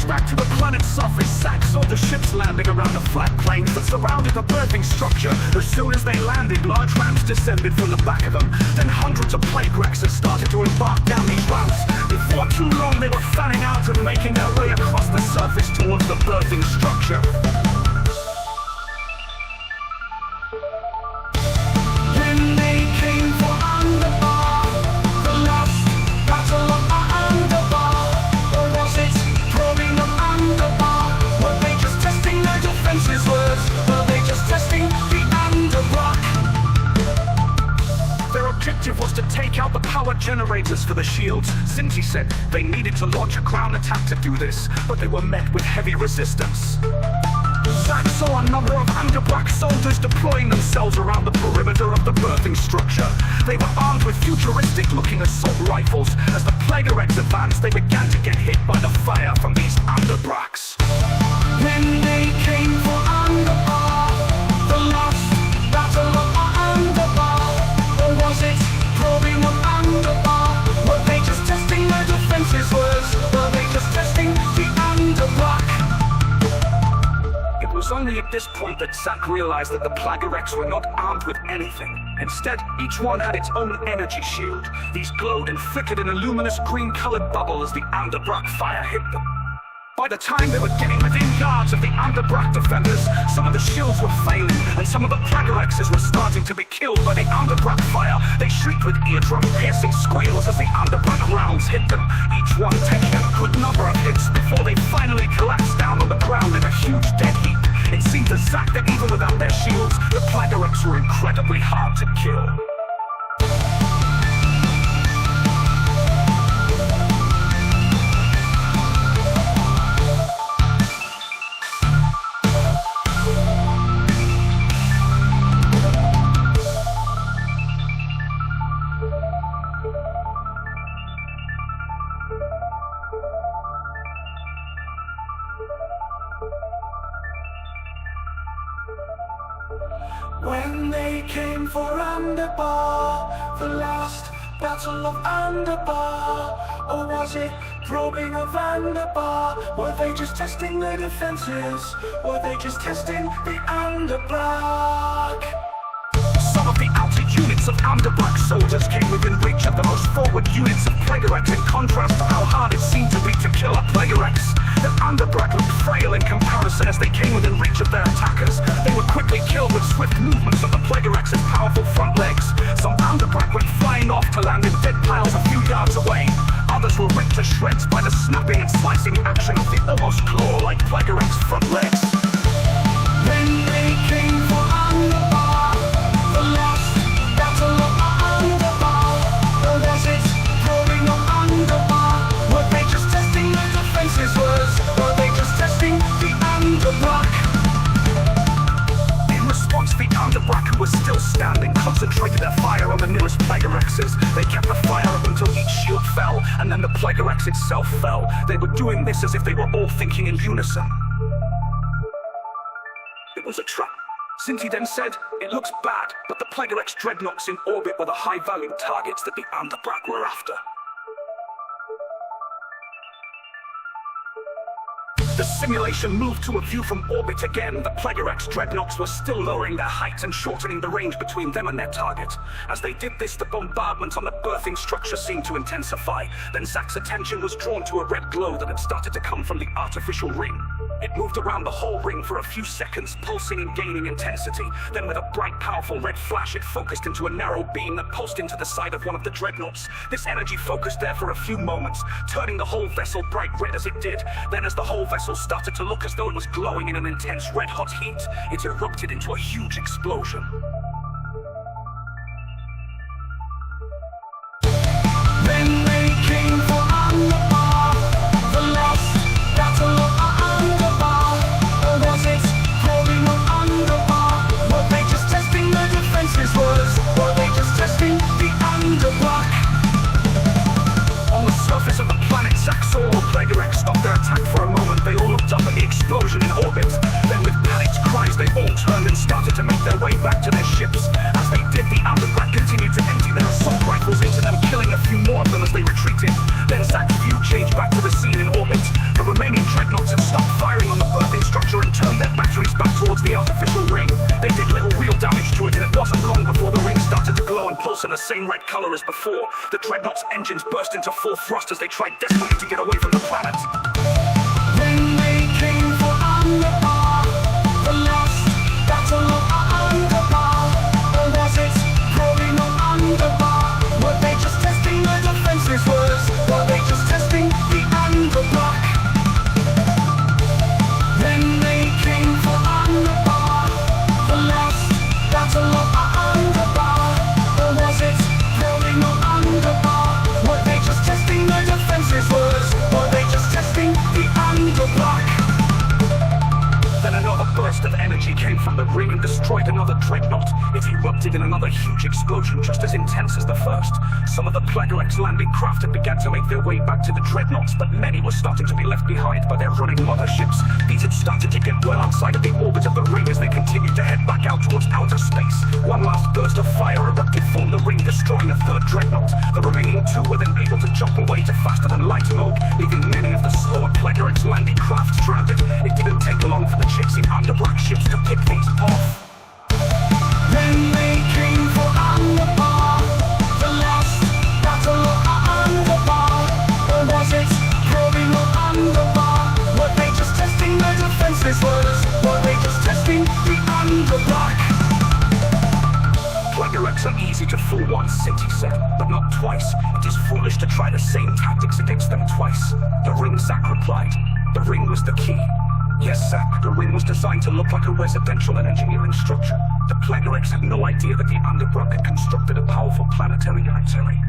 Back to the planet's surface, Zack saw the ships landing around the flat plains that surrounded the birthing structure. As soon as they landed, large ramps descended from the back of them. Then hundreds of plague wrecks started to embark down these ramps. Before too long, they were fanning out and making their way across the surface towards the birthing structure. When they came for Anderbar, the last battle of Anderbar, or was it probing of Anderbar? Were they just testing their defenses? Were they just testing the Anderbar? Their objective was to take out the power generators for the shields. Sinti said they needed to launch a ground attack to do this, but they were met with heavy resistance. Zack saw a number of Anderbar soldiers deploying themselves around the perimeter of the birthing structure. They were armed with futuristic-looking assault rifles. As the Plaguerex advanced, they began to get hit by the fire from these Anderbar. When they came for Anderbar, the last battle of Anderbar, or was it probing of Anderbar? Were they just testing their defenses? Were they just testing the Anderbar? It was only at this point that Zack realized that the Plaguerex were not armed with anything. Instead, each one had its own energy shield. These glowed and flickered in a luminous green-colored bubble as the Anderbar fire hit them. By the time they were getting within yards of the Anderbar defenders, some of the shields were failing, and some of the Plaguerexes were starting to be killed by the Anderbar fire. They shrieked with eardrum-piercing squeals as the Anderbar rounds hit them, each one taking a good number of hits before they finally collapsed down on the ground in a huge dead heap. It seemed to Zack that even without their shields, the Plaguerex were incredibly hard to kill. When they came for Anderbar, the last battle of Anderbar, or was it probing of Anderbar? Were they just testing their defenses? Were they just testing the Anderbar? Some of the outer units of Anderbar soldiers came within reach of the most forward units of Plaguerex, in contrast to how hard it seemed to be to kill a Plaguerex. The Anderbar looked frail in comparison as they came within reach of their attackers. They were quickly killed with swift movements of the Plaguerex's powerful front legs. Some Anderbar went flying off to land in dead piles a few yards away. Others were ripped to shreds by the snapping and slicing action of the almost claw-like Plaguerex front legs. When they came for Anderbar, the last battle of Anderbar, or was it probing of Anderbar? Were they just testing their defenses? Were they just testing the Anderbar? In response, the Anderbar, who was still standing, concentrated their fire on the nearest Plaguerexes. They kept the fire up until each shield fell, and then the Plaguerex itself fell. They were doing this as if they were all thinking in unison. It was a trap. Sinti then said, "It looks bad, but the Plaguerex dreadnoughts in orbit were the high-value targets that the Anderbar were after." The simulation moved to a view from orbit again. The Plaguerex dreadnoughts were still lowering their height and shortening the range between them and their target. As they did this, the bombardment on the birthing structure seemed to intensify. Then Zack's attention was drawn to a red glow that had started to come from the artificial ring. It moved around the whole ring for a few seconds, pulsing and gaining intensity. Then with a bright, powerful red flash, it focused into a narrow beam that pulsed into the side of one of the dreadnoughts. This energy focused there for a few moments, turning the whole vessel bright red as it did. Then as the whole vessel started to look as though it was glowing in an intense red-hot heat, it erupted into a huge explosion. Then they came for Anderbar, the last battle of Anderbar. Plaguerex stopped their attack for a moment. They all looked up at the explosion in orbit. Then with panicked cries they all turned and started to make their way back to their ships. As they did, the Anderbar continued to empty their assault rifles into them, killing a few more of them as they retreated. Then Zack's view changed back to the scene in orbit. The remaining dreadnoughts had stopped firing on the birthing structure and turned their batteries back towards the artificial ring. They did little real damage to it, and it wasn't long before the ring started to glow and pulse in the same red color as before. The dreadnoughts' engines burst into full thrust as they tried desperately to get away from the planet. Then they came for Anderbar, the last battle of Anderbar. Or was it growing on Anderbar? Were they just testing the defenses? Were they just testing the Anderbar? Then they came for Anderbar, the last battle of Anderbar. Or was it growing on Anderbar? Were they just testing the defenses? Were they just testing the Anderbar? Then another burst of energy came from the ring and destroyed another dreadnought. It erupted in another huge explosion just as intense as the first. Some of the Plaguerex landing craft had begun to make their way back to the dreadnoughts, but many were starting to be left behind by their running motherships. These had started to get well outside of the orbit of the ring as they continued to head back out towards outer space. One last burst of fire erupted from the ring, destroying a third dreadnought. The remaining two were then able to jump away to faster than light mode, leaving many of the slower Plaguerex landing craft stranded. It didn't take long for the chasing Anderbar ships to pick things off. Then they came for Anderbar, the last battle of Anderbar. Or was it growing on Anderbar? Were they just testing the defenses? Were they just testing the Anderbar? Plaguerex are easy to fool once, Cinti said, but not twice. It is foolish to try the same tactics against them twice. The ring, Zack replied. The ring was the key. Yes, Zack, the ring was designed to look like a residential and engineering structure. The Plaguerex had no idea that the Anderbar had constructed a powerful planetary unitary.